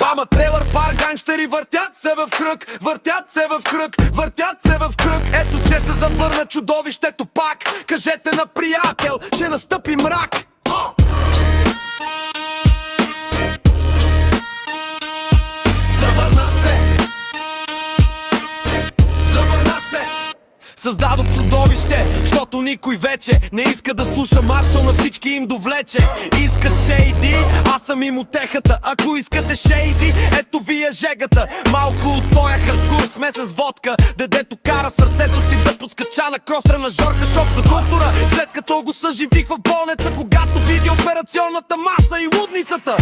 Бама, трейлър, бар, гангстери въртят се в кръг, въртят се в кръг, въртят се в кръг. Ето че се завърна чудовището пак. Кажете на приятел, че настъпи мрак. Завърна се. Завърна се. Създадох чудовище, защото никой вече не иска да слуша Маршал, на всички им довлече. Искат шейди, аз съм им утехата. Ако искате шейди, ето ви е жегата. Малко от твоя хардкур смесен с водка, дедето кара сърцето ти да подскача на крос-тренажорка. Шок за култура, след като го съживих в болница, когато види операционната маса и лудницата.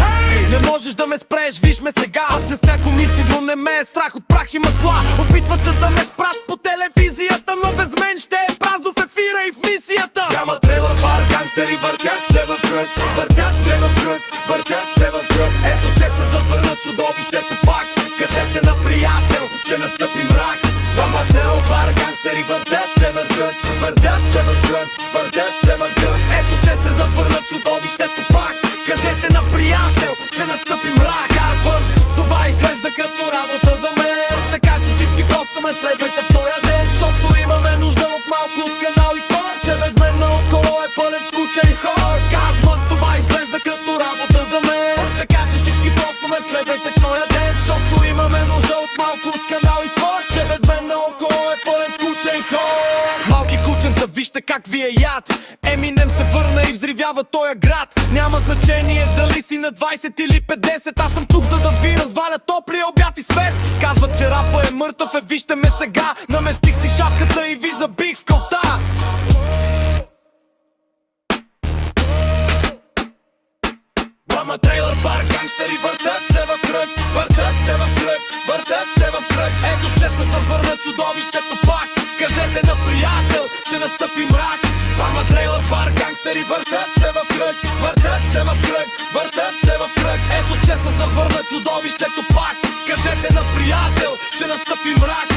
Не можеш да ме спреш, виж ме сега. Аз не сняко мисли, но не ме е страх от прах и мъгла. Опитват се да ме спрат по телевизията, но без мен ще е празно в ефира и в мисията. Няма трейлър, бар, гангстери въртят се в кръг, въртят се в кръг, въртят се в кръг. Ето че се завърна чудовището пак. Кажете на приятел, че настъпи мрак. Двама трейлър, бар, гангстери въртят се в кръг, въртят се в кръг, въртят се в кръг. Ето че се завърна чудовището пак. Кажете на приятел, че настъпи мрак. Казвам, това изглежда като работа за мен, така че всички просто ме следвайте в този ден, защото имаме нужда от малко от канал и спор, че без мен наоколо е пълен скучен хор. Казвам, това изглежда като работа за мен, така че всички просто ме следвайте в този ден, защото имаме нужда от малко от канал и спор, че без мен наоколо е пълен скучен хор. Малки кученца, вижте как ви е яд. Еминем се върна и взривява тоя град. Няма значение дали си на 20 или 50, аз съм тук за да ви разваля топлия обяд и свет. Казват, че рапа е мъртъв, вижте ме сега. Наместих си шапката и ви забих в кълта. Мама, трейлър, бар, гангстери въртят се в кръг, въртят се в кръг, въртят се в кръг. Ето че се завърна чудовището пак. Кажете на приятел, че настъпи мрак. Мама, трейлър, бар, гангстери въртят се в кръг, въртят се в кръг, въртят се в кръг. Ето че се завърна чудовището пак. Кажете на приятел, че настъпи мрак.